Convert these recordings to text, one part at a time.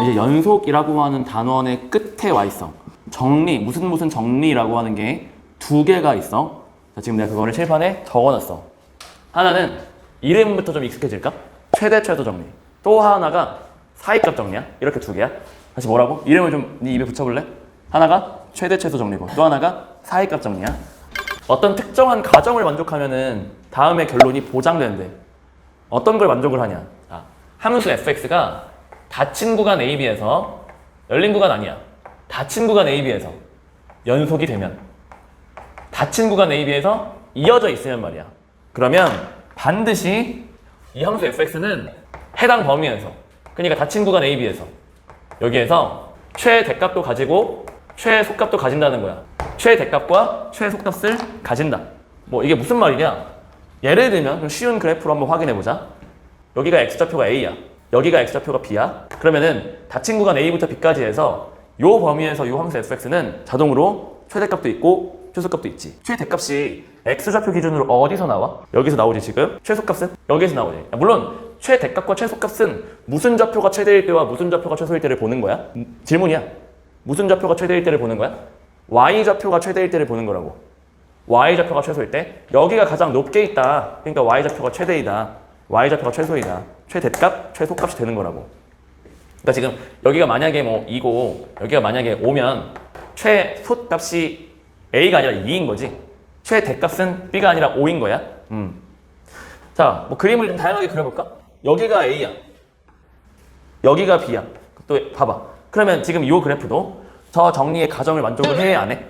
이제 연속이라고 하는 단원의 끝에 와 있어. 정리, 무슨 정리라고 하는 게 두 개가 있어. 자, 지금 내가 그거를 칠판에 적어놨어. 하나는 이름부터 좀 익숙해질까? 최대 최소 정리. 또 하나가 사이값 정리야. 이렇게 두 개야. 다시 뭐라고? 이름을 좀 네 입에 붙여볼래? 하나가 최대 최소 정리고 또 하나가 사이값 정리야. 어떤 특정한 가정을 만족하면은 다음의 결론이 보장되는데 어떤 걸 만족을 하냐? 자, 함수 fx가 닫힌 구간 AB에서 열린 구간 아니야. 닫힌 구간 AB에서 연속이 되면 닫힌 구간 AB에서 이어져 있으면 말이야. 그러면 반드시 이 함수 fx는 해당 범위에서, 그러니까 닫힌 구간 AB에서 여기에서 최대값도 가지고 최소값도 가진다는 거야. 최대값과 최소값을 가진다. 뭐 이게 무슨 말이냐? 예를 들면 좀 쉬운 그래프로 한번 확인해 보자. 여기가 x좌표가 A야. 여기가 x좌표가 B야. 그러면은 닫힌 구간 A부터 B까지 해서 요 범위에서 요 함수 fx는 자동으로 최대값도 있고 최소값도 있지. 최대값이 x좌표 기준으로 어디서 나와? 여기서 나오지 지금. 최소값은? 여기서 나오지. 물론 최대값과 최소값은 무슨 좌표가 최대일 때와 무슨 좌표가 최소일 때를 보는 거야? 질문이야. 무슨 좌표가 최대일 때를 보는 거야? y좌표가 최대일 때를 보는 거라고. y좌표가 최소일 때 여기가 가장 높게 있다. 그러니까 y좌표가 최대이다. y좌표가 최소이다. 최대값, 최소값이 되는 거라고. 그러니까 지금 여기가 만약에 뭐 2고 여기가 만약에 5면 최소값이 A가 아니라 2인 거지. 최대값은 B가 아니라 5인 거야. 자, 뭐 그림을 좀 다양하게 그려볼까? 여기가 A야. 여기가 B야. 또 봐봐. 그러면 지금 이 그래프도 저 정리의 가정을 만족을 해, 안 해?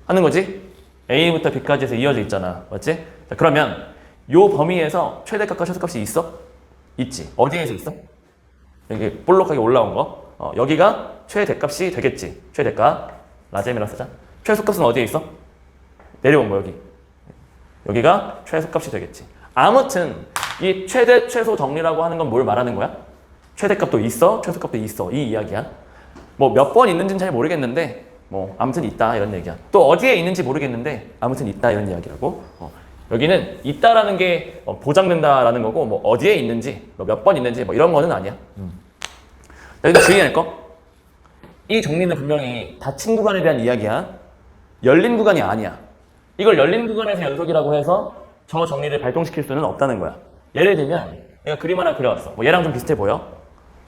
하는 거지? A부터 B까지 해서 이어져 있잖아. 맞지? 자, 그러면 이 범위에서 최대값과 최소값이 있어? 있지. 어디에서 있어? 여기 볼록하게 올라온 거. 여기가 최대값이 되겠지. 최대값. 라셈이라 쓰자. 최소값은 어디에 있어? 내려온 거 여기. 여기가 최소값이 되겠지. 아무튼 이 최대 최소 정리라고 하는 건 뭘 말하는 거야? 최대값도 있어, 최소값도 있어. 이 이야기야. 뭐 몇 번 있는지는 잘 모르겠는데 뭐 아무튼 있다 이런 얘기야. 또 어디에 있는지 모르겠는데 아무튼 있다 이런 이야기라고. 여기는 있다라는 게 보장된다라는 거고 뭐 어디에 있는지 뭐 몇 번 있는지 뭐 이런 거는 아니야. 여기서 주의할 거. 이 정리는 분명히 닫힌 구간에 대한 이야기야. 열린 구간이 아니야. 이걸 열린 구간에서 연속이라고 해서 저 정리를 발동시킬 수는 없다는 거야. 예를 들면 내가 그림 하나 그려왔어. 뭐 얘랑 좀 비슷해 보여.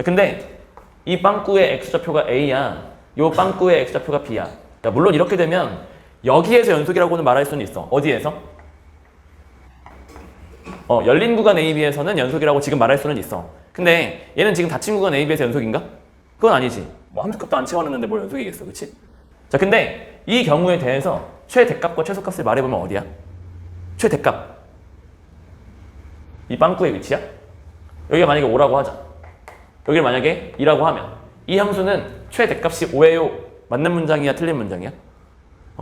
근데 이 빵꾸의 x좌표가 A야. 요 빵꾸의 x좌표가 B야. 물론 이렇게 되면 여기에서 연속이라고는 말할 수는 있어. 어디에서? 열린 구간 AB에서는 연속이라고 지금 말할 수는 있어. 근데 얘는 지금 닫힌 구간 AB에서 연속인가? 그건 아니지. 뭐 함수값도 안 채워놨는데 뭘 연속이겠어. 그치? 자, 근데 이 경우에 대해서 최대값과 최소값을 말해보면 어디야? 최대값. 이 빵꾸의 위치야? 여기가 만약에 5라고 하자. 여기를 만약에 2라고 하면 이 함수는 최대값이 5예요. 맞는 문장이야? 틀린 문장이야?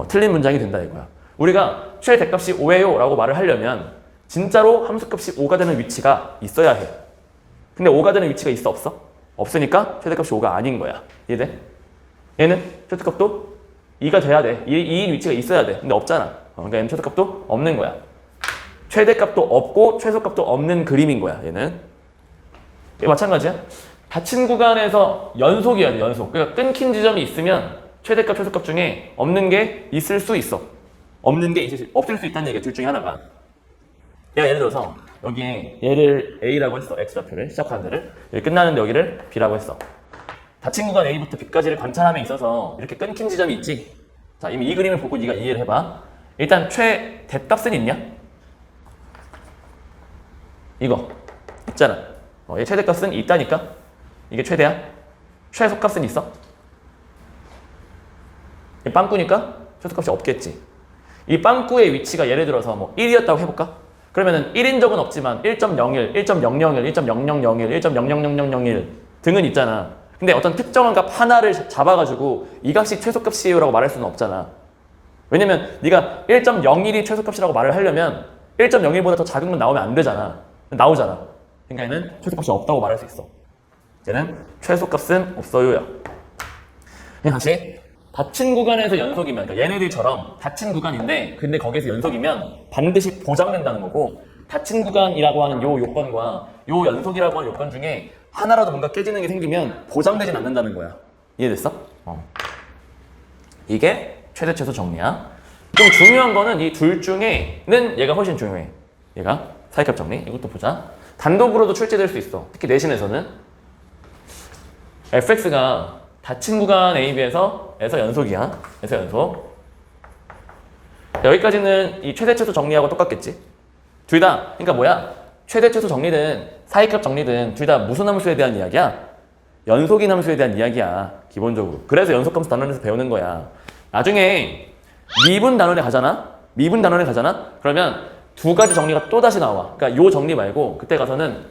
틀린 문장이 된다 이거야. 우리가 최대값이 5예요 라고 말을 하려면 진짜로 함수값이 5가 되는 위치가 있어야 해. 근데 5가 되는 위치가 있어? 없어? 없으니까 최대값이 5가 아닌 거야. 이해돼? 얘는 최대값도 2가 돼야 돼. 2인 위치가 있어야 돼. 근데 없잖아. 그러니까 얘는 최대값도 없는 거야. 최대값도 없고 최소값도 없는 그림인 거야. 얘는. 마찬가지야. 닫힌 구간에서 연속이어야 돼. 연속. 그러니까 끊긴 지점이 있으면 최대값, 최소값 중에 없는 게 있을 수 있어. 없는 게 없을 수 있다는 얘기야. 둘 중에 하나가. 얘가 예를 들어서 여기에 얘를 A라고 했어. X좌표를 시작하는 데를. 여기 끝나는데 여기를 B라고 했어. 닫힌 구간 A부터 B까지를 관찰함에 있어서 이렇게 끊긴 지점이 있지. 자, 이미 이 그림을 보고 네가 이해를 해봐. 일단 최대값은 있냐? 이거 있잖아. 얘 최대값은 있다니까. 이게 최대야. 최소값은 있어? 이 빵꾸니까 최소값이 없겠지. 이 빵꾸의 위치가 예를 들어서 뭐 1이었다고 해볼까? 그러면은 1인 적은 없지만 1.01, 1.001, 1.0001, 1.000001 등은 있잖아. 근데 어떤 특정한 값 하나를 잡아가지고 이 값이 최소값이에요 라고 말할 수는 없잖아. 왜냐면 네가 1.01이 최소값이라고 말을 하려면 1.01보다 더 작은 건 나오면 안 되잖아. 나오잖아. 그러니까 얘는 최소값이 없다고 말할 수 있어. 얘는 최소값은 없어요야. 다시 닫힌 구간에서 연속이면, 그러니까 얘네들처럼 닫힌 구간인데 근데 거기서 연속이면 반드시 보장된다는 거고, 닫힌 구간이라고 하는 요 요건과 요 연속이라고 하는 요건 중에 하나라도 뭔가 깨지는 게 생기면 보장되진 않는다는 거야. 이해됐어? 이게 최대 최소 정리야. 좀 중요한 거는 이 둘 중에는 얘가 훨씬 중요해. 얘가 사이값 정리. 이것도 보자. 단독으로도 출제될 수 있어. 특히 내신에서는 fx가 닫힌 구간 AB에서 연속이야. 에서 연속. 여기까지는 이 최대 최소 정리하고 똑같겠지. 둘 다 그러니까 뭐야? 최대 최소 정리든 사이값 정리든 둘 다 무슨 함수에 대한 이야기야? 연속인 함수에 대한 이야기야. 기본적으로. 그래서 연속함수 단원에서 배우는 거야. 나중에 미분 단원에 가잖아? 미분 단원에 가잖아? 그러면 두 가지 정리가 또 다시 나와. 그러니까 요 정리 말고 그때 가서는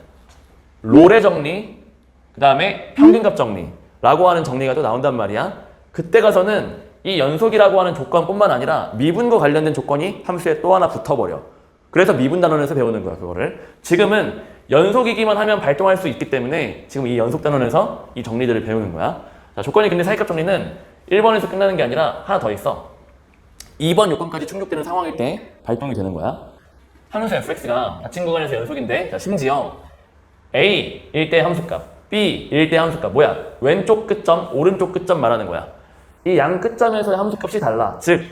롤의 정리, 그 다음에 평균값 정리라고 하는 정리가 또 나온단 말이야. 그때 가서는 이 연속이라고 하는 조건뿐만 아니라 미분과 관련된 조건이 함수에 또 하나 붙어버려. 그래서 미분 단원에서 배우는 거야, 그거를. 지금은 연속이기만 하면 발동할 수 있기 때문에 지금 이 연속 단원에서 이 정리들을 배우는 거야. 자, 조건이 근데 사이값 정리는 1번에서 끝나는 게 아니라 하나 더 있어. 2번 요건까지 충족되는 상황일 때 발동이 되는 거야. 함수 fx가 닫힌 구간에서 연속인데, 자, 심지어 a일 때 함수값, b일 때 함수값, 뭐야? 왼쪽 끝점, 오른쪽 끝점 말하는 거야. 이 양 끝점에서의 함수값이 달라. 즉,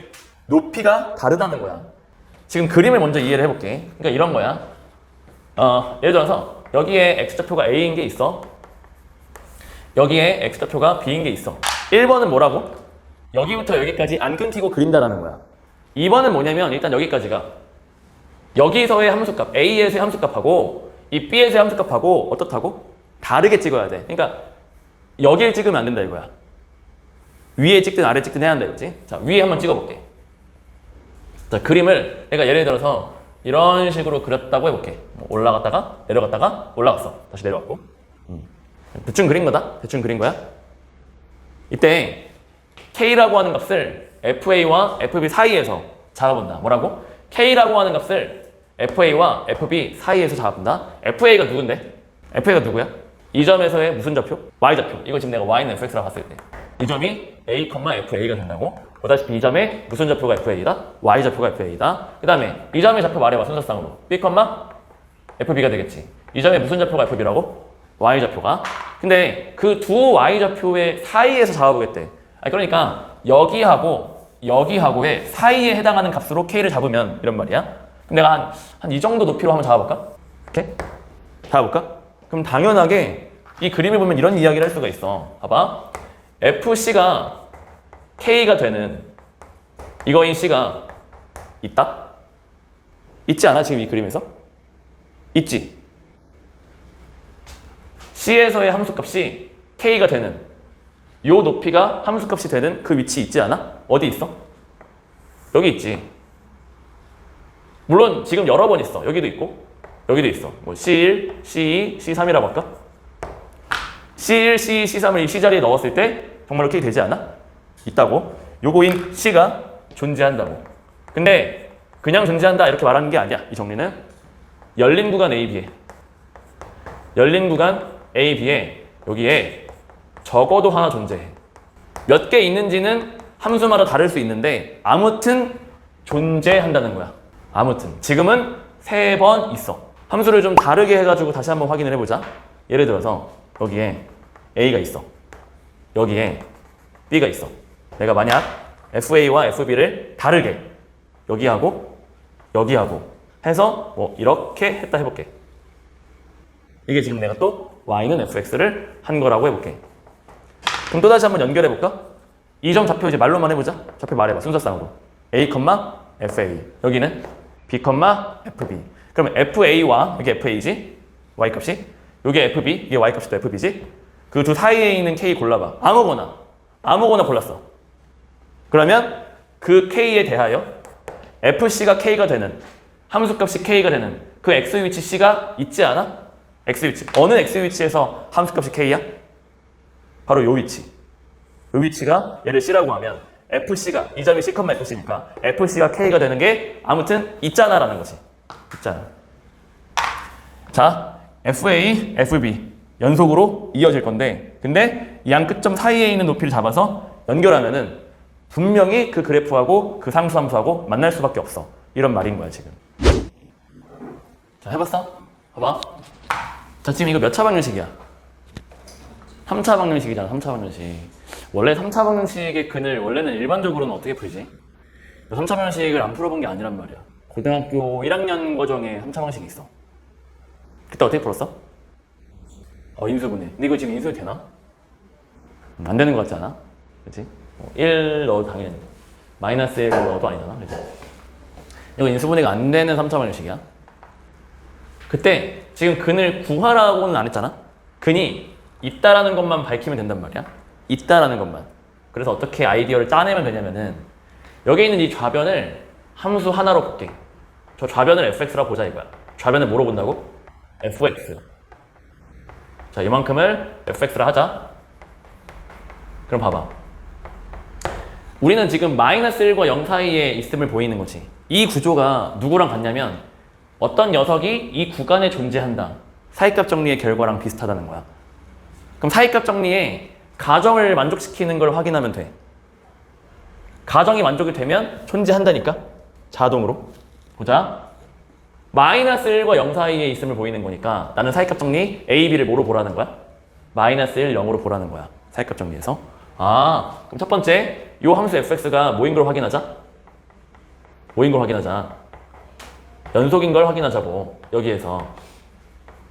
높이가 다르다는 거야. 지금 그림을 먼저 이해를 해볼게. 그러니까 이런 거야. 예를 들어서 여기에 x좌표가 a인 게 있어. 여기에 x좌표가 b인 게 있어. 1번은 뭐라고? 여기부터 여기까지 안 끊기고 그린다라는 거야. 2번은 뭐냐면 일단 여기까지가 여기서의 함수값, a에서의 함수값하고 이 b에서의 함수값하고 어떻다고? 다르게 찍어야 돼. 그러니까 여기를 찍으면 안 된다 이거야. 위에 찍든 아래 찍든 해야 한다 이거지. 자, 위에 한번 찍어볼게. 자, 그림을 내가 예를 들어서 이런 식으로 그렸다고 해볼게. 올라갔다가 내려갔다가 올라갔어. 다시 내려왔고. 대충 그린 거다. 대충 그린 거야. 이때 K라고 하는 값을 FA와 FB 사이에서 잡아본다. 뭐라고? K라고 하는 값을 FA와 FB 사이에서 잡아본다. FA가 누군데? FA가 누구야? 이 점에서의 무슨 좌표? Y좌표. 이거 지금 내가 Y는 fx라고 봤을 때. 이 점이 A, FA가 된다고. 보다시피 이 점에 무슨 좌표가 FA다? Y좌표가 FA다. 그 다음에 이 점의 좌표 말해봐. 순서상으로. B, FB가 되겠지. 이 점에 무슨 좌표가 FB라고? Y좌표가. 근데 그 두 Y좌표의 사이에서 잡아보겠대. 그러니까 여기하고의 사이에 해당하는 값으로 K를 잡으면 이런 말이야. 그럼 내가 한 이 정도 높이로 한번 잡아볼까? 이렇게? 잡아볼까? 그럼 당연하게 이 그림을 보면 이런 이야기를 할 수가 있어. 봐봐. FC가 K가 되는 이거인 C가 있다? 있지 않아? 지금 이 그림에서? 있지? C에서의 함수값이 K가 되는 요 높이가 함수값이 되는 그 위치 있지 않아? 어디 있어? 여기 있지. 물론 지금 여러 번 있어. 여기도 있고 여기도 있어. 뭐 C1, C2, C3이라고 할까? C1, C2, C3을 이 C 자리에 넣었을 때 정말로 K 되지 않아? 있다고. 요거인 C가 존재한다고. 근데 그냥 존재한다 이렇게 말하는 게 아니야. 이 정리는 열린 구간 AB에 여기에 적어도 하나 존재해. 몇 개 있는지는 함수마다 다를 수 있는데 아무튼 존재한다는 거야. 아무튼 지금은 3번 있어. 함수를 좀 다르게 해가지고 다시 한번 확인을 해보자. 예를 들어서 여기에 A가 있어. 여기에 B가 있어. 내가 만약 FA와 FB를 다르게 여기하고 해서 뭐 이렇게 했다 해볼게. 이게 지금 내가 또 Y는 FX를 한 거라고 해볼게. 그럼 또 다시 한번 연결해볼까? 이 점 좌표 이제 말로만 해보자. 좌표 말해봐. 순서상으로. A, FA. 여기는 B, FB. 그러면 FA와 여기 FA지? Y값이. 여기 FB, 이게 Y값이 또 FB지? 그 두 사이에 있는 K 골라봐. 아무거나 골랐어. 그러면 그 K에 대하여 FC가 K가 되는 함수값이 K가 되는 그 X 위치 C가 있지 않아? X 위치. 어느 X 위치에서 함수값이 K야? 바로 요 위치. 요 위치가 얘를 C라고 하면 FC가 이 점이 C, FC니까 FC가 K가 되는 게 아무튼 있잖아 라는 것이. 있잖아. 자, FA, FB 연속으로 이어질 건데 근데 이 양 끝점 사이에 있는 높이를 잡아서 연결하면은 분명히 그 그래프하고 그 상수함수하고 만날 수밖에 없어. 이런 말인 거야 지금. 자, 해봤어? 봐봐. 자, 지금 이거 몇 차 방정식이야? 3차 방정식이잖아, 3차 방정식. 원래 3차 방정식의 근을 원래는 일반적으로는 어떻게 풀지? 3차 방정식을 안 풀어본 게 아니란 말이야. 고등학교 1학년 과정에 3차 방정식이 있어. 그때 어떻게 풀었어? 인수분해. 근데 이거 지금 인수 되나? 안 되는 것 같지 않아? 그치? 1 넣어도 당연히 마이너스 1 넣어도 아니잖아. 그치? 이거 인수분해가 안 되는 3차 방정식이야. 그때 지금 근을 구하라고는 안 했잖아? 근이 있다라는 것만 밝히면 된단 말이야. 있다라는 것만. 그래서 어떻게 아이디어를 짜내면 되냐면은 여기 있는 이 좌변을 함수 하나로 볼게. 저 좌변을 fx라고 보자 이거야. 좌변을 뭐로 본다고? fx. 자, 이만큼을 fx라 하자. 그럼 봐봐. 우리는 지금 마이너스 1과 0 사이에 있음을 보이는 거지. 이 구조가 누구랑 같냐면 어떤 녀석이 이 구간에 존재한다. 사이값 정리의 결과랑 비슷하다는 거야. 그럼 사이값 정리에 가정을 만족시키는 걸 확인하면 돼. 가정이 만족이 되면 존재한다니까? 자동으로. 보자. 마이너스 1과 0 사이에 있음을 보이는 거니까 나는 사이값 정리 A, B를 뭐로 보라는 거야? 마이너스 1, 0으로 보라는 거야. 사이값 정리에서. 그럼 첫 번째, 요 함수 fx가 뭐인 걸 확인하자. 뭐인 걸 확인하자. 연속인 걸 확인하자고. 여기에서.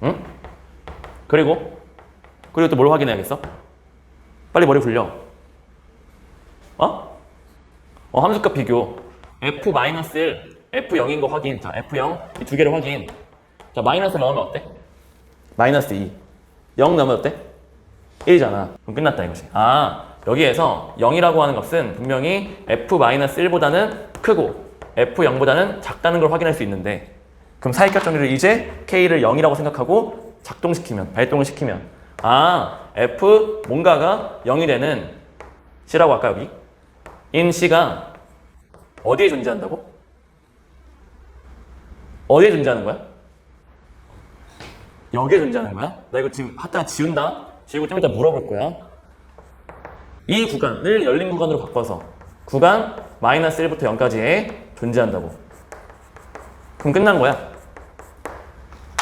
응? 그리고 또 뭘 확인해야겠어? 빨리 머리 굴려. 함수값 비교. f-1, f0인 거 확인. 자, f0, 이 두 개를 확인. 자, 마이너스 넣으면 어때? 마이너스 2. 0 넣으면 어때? 1이잖아. 그럼 끝났다 이것이. 여기에서 0이라고 하는 값은 분명히 f-1보다는 크고 f0보다는 작다는 걸 확인할 수 있는데, 그럼 사이값 정리를 이제 k를 0이라고 생각하고 작동시키면, 발동을 시키면 f 뭔가가 0이 되는 c라고 할까 여기? 인 c가 어디에 존재한다고? 어디에 존재하는 거야? 여기에 존재하는 거야? 나 이거 지금 하다가 지운다? 지우고 좀 이따 물어볼 거야. 이 구간을 열린 구간으로 바꿔서 구간 마이너스 1부터 0까지에 존재한다고. 그럼 끝난 거야.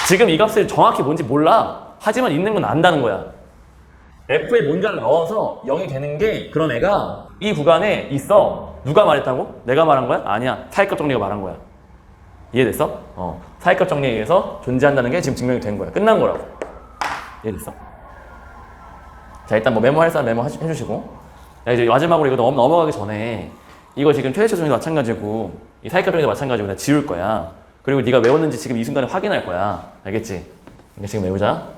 지금 이 값을 정확히 뭔지 몰라. 하지만 있는 건 안다는 거야. f에 뭔가를 넣어서 0이 되는 게 그런 애가 이 구간에 있어. 누가 말했다고? 내가 말한 거야? 아니야. 사이값 정리가 말한 거야. 이해됐어? 사이값 정리에 의해서 존재한다는 게 지금 증명이 된 거야. 끝난 거라고. 이해됐어? 자, 일단 뭐 메모할 사람 메모 해주시고. 자, 이제 마지막으로 이거 넘어가기 전에 이거 지금 최대차 정리도 마찬가지고 이 사이값 정리도 마찬가지고 내가 지울 거야. 그리고 네가 외웠는지 지금 이 순간에 확인할 거야. 알겠지? 이거 지금 외우자.